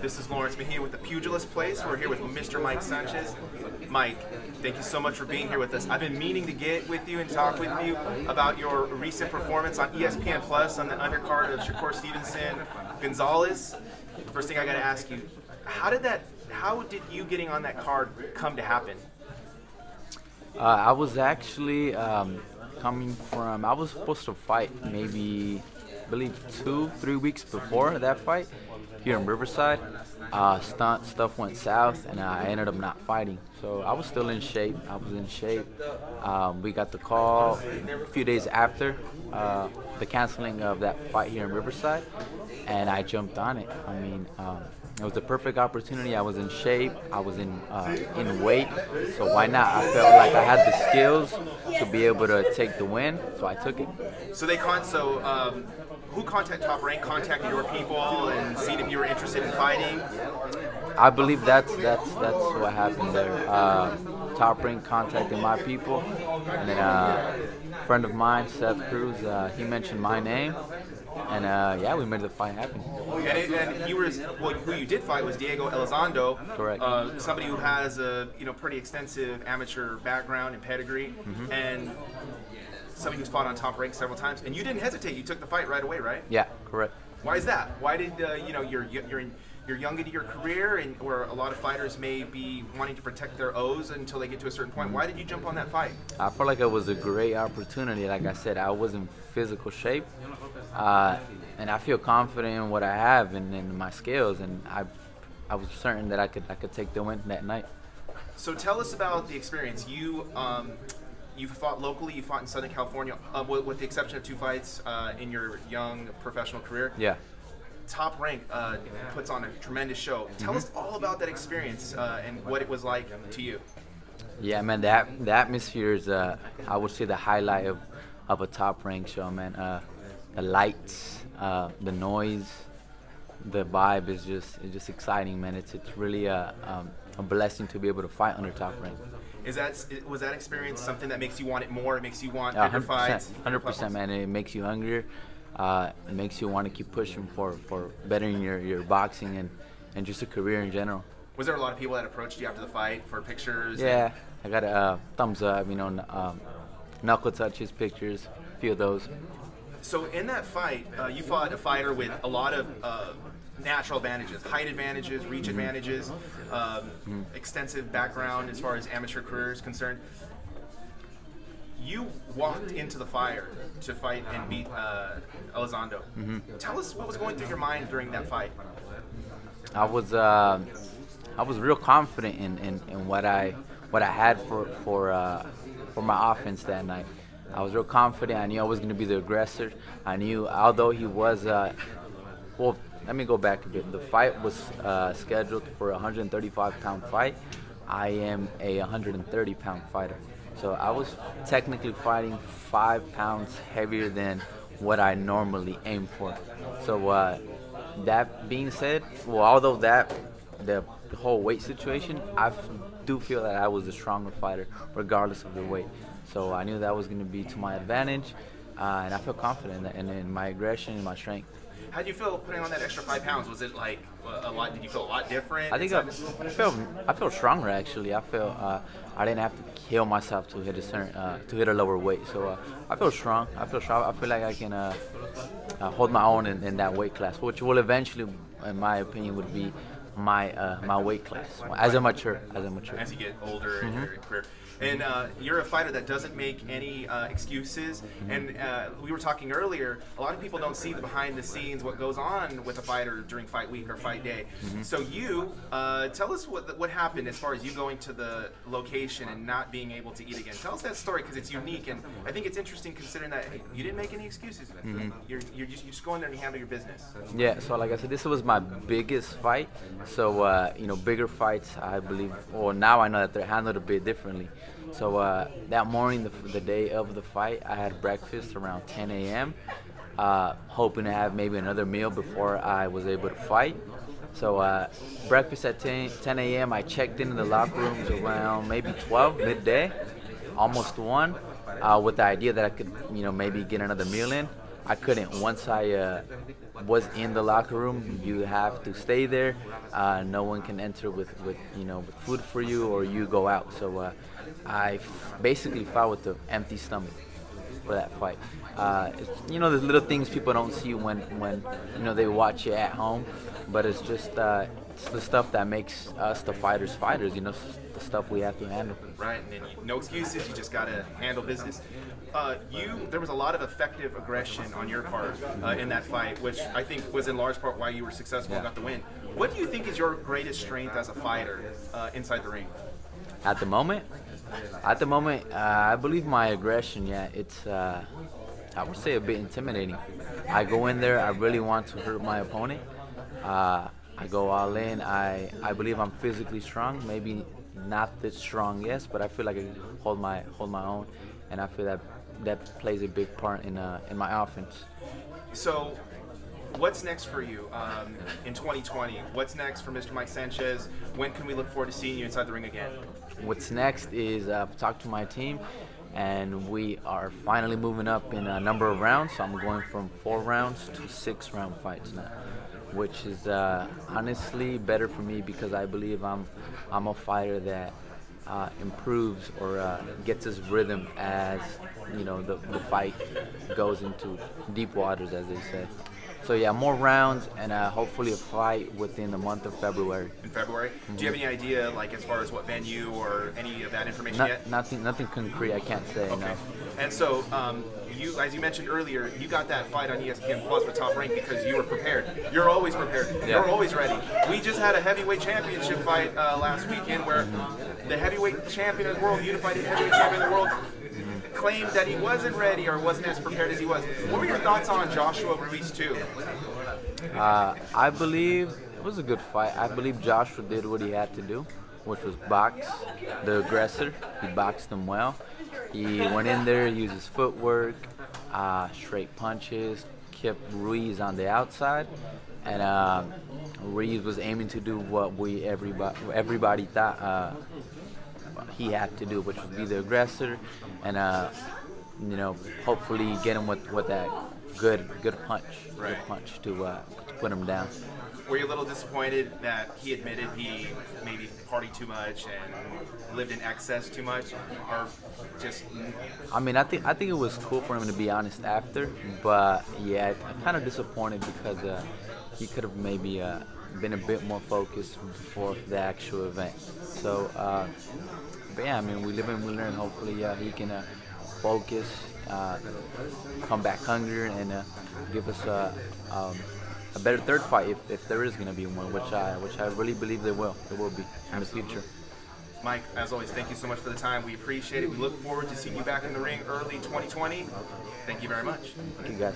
This is Lawrence Mejia with the Pugilist Place. We're here with Mr. Mike Sanchez. Mike, thank you so much for being here with us. I've been meaning to get with you and talk with you about your recent performance on ESPN Plus on the undercard of Stevenson-Gonzalez. First thing I got to ask you, how did you getting on that card come to happen? I was actually coming from, I was supposed to fight maybe, I believe 2-3 weeks before that fight here in Riverside. Stuff went south and I ended up not fighting. So I was still in shape. I was in shape. We got the call a few days after the canceling of that fight here in Riverside, and I jumped on it. I mean, it was the perfect opportunity. I was in shape. I was in weight. So why not? I felt like I had the skills to be able to take the win. So I took it. So who contacted Top Rank? Contacted your people and seen if you were interested in fighting? I believe that's what happened there. Top Rank contacted my people, and then a friend of mine, Seth Cruz, he mentioned my name, and yeah, we made the fight happen. And who you did fight was Diego Elizondo. Correct. Somebody who has a pretty extensive amateur background and pedigree, and somebody who's fought on Top Rank several times. And you didn't hesitate; you took the fight right away, right? Yeah, correct. Why is that? Why did you're young into your career, and where a lot of fighters may be wanting to protect their O's until they get to a certain point? Why did you jump on that fight? I felt like it was a great opportunity. Like I said, I was in physical shape, and I feel confident in what I have and in my skills, and I was certain that I could take the win that night. So tell us about the experience. You fought locally. You fought in Southern California, with the exception of 2 fights in your young professional career. Yeah. Top Rank puts on a tremendous show. Tell us all about that experience and what it was like to you. Yeah, man, the atmosphere is, I would say, the highlight of a Top Rank show, man. The lights, the noise, the vibe is just exciting, man. It's really a blessing to be able to fight under Top Rank. Was that experience something that makes you want it more? It makes you want bigger fights? 100%, man. It makes you hungrier. It makes you want to keep pushing for bettering your boxing and just a career in general. Was there a lot of people that approached you after the fight for pictures? Yeah, I got a thumbs up, knuckle touches, pictures, a few of those. So in that fight, you fought a fighter with a lot of natural advantages, height advantages, reach advantages, extensive background as far as amateur career is concerned. You walked into the fire to fight and beat Elizondo. Tell us what was going through your mind during that fight. I was real confident in what I had for my offense that night. I was real confident. I knew I was going to be the aggressor. I knew, although he was well, let me go back a bit. The fight was scheduled for a 135-pound fight. I am a 130-pound fighter. So I was technically fighting 5 pounds heavier than what I normally aim for. So that being said, well, although the whole weight situation, I do feel that I was the stronger fighter regardless of the weight. So I knew that was going to be to my advantage, and I felt confident in my aggression and my strength. How did you feel putting on that extra 5 pounds? Was it like a lot? Did you feel a lot different? I think I felt stronger actually. I felt I didn't have to kill myself to hit a lower weight. So I feel strong. I feel like I can hold my own in that weight class, which will eventually, in my opinion, would be my weight class as I mature. As you get older in your career. And you're a fighter that doesn't make any excuses. And we were talking earlier, a lot of people don't see the behind the scenes, what goes on with a fighter during fight week or fight day. So you, tell us what happened as far as you going to the location and not being able to eat again. Tell us that story, because it's unique, and I think it's interesting considering that you didn't make any excuses. You're just going there and you handle your business. Yeah, so like I said, this was my biggest fight. So, bigger fights, I believe, or now I know that they're handled a bit differently. So that morning, the day of the fight, I had breakfast around 10 a.m., hoping to have maybe another meal before I was able to fight. So breakfast at 10 a.m., I checked into the locker rooms around maybe 12, midday, almost 1, with the idea that I could, maybe get another meal in. I couldn't. Once I was in the locker room, you have to stay there. No one can enter with food for you, or you go out. So I basically fought with an empty stomach for that fight. It's, the little things people don't see when they watch it at home, but it's just it's the stuff that makes us the fighters. It's the stuff we have to handle. Right, and then no excuses. You just gotta handle business. There was a lot of effective aggression on your part in that fight, which I think was in large part why you were successful and got the win. What do you think is your greatest strength as a fighter inside the ring? At the moment, I believe my aggression. Yeah, it's I would say a bit intimidating. I go in there, I really want to hurt my opponent. I go all in. I believe I'm physically strong. Maybe not that strong, yes, but I feel like I can hold my own, and I feel that plays a big part in my offense. So, what's next for you in 2020? What's next for Mr. Mike Sanchez? When can we look forward to seeing you inside the ring again? What's next is talk to my team, and we are finally moving up in a number of rounds. So I'm going from 4 rounds to 6-round fights now, which is honestly better for me because I believe I'm a fighter that improves or gets his rhythm as the fight goes into deep waters, as they say. So yeah, more rounds and hopefully a fight within the month of February. In February? Mm-hmm. Do you have any idea, like as far as what venue or any of that information yet? Nothing concrete. I can't say. Okay. No. And so, you, as you mentioned earlier, you got that fight on ESPN Plus for Top Rank because you were prepared. You're always prepared. Yeah. You're always ready. We just had a heavyweight championship fight last weekend where the heavyweight champion of the world, unified heavyweight champion of the world, claimed that he wasn't ready or wasn't as prepared as he was. What were your thoughts on Joshua Ruiz too? I believe it was a good fight. I believe Joshua did what he had to do, which was box the aggressor. He boxed him well. He went in there, used his footwork, straight punches, kept Ruiz on the outside, and Ruiz was aiming to do what everybody thought he had to do, which was be the aggressor, and hopefully get him with that good punch, right. Good punch to put him down. Were you a little disappointed that he admitted he maybe partied too much and lived in excess too much, or just? I mean, I think it was cool for him to be honest after, but yeah, I'm kind of disappointed because he could have maybe been a bit more focused before the actual event. So, but yeah, I mean, we live and we learn. Hopefully, he can focus, come back hungrier, and give us a better third fight if there is going to be one, which I really believe there will be in the future. Mike, as always, thank you so much for the time. We appreciate it. We look forward to seeing you back in the ring early 2020. Thank you very much. Thank you, guys.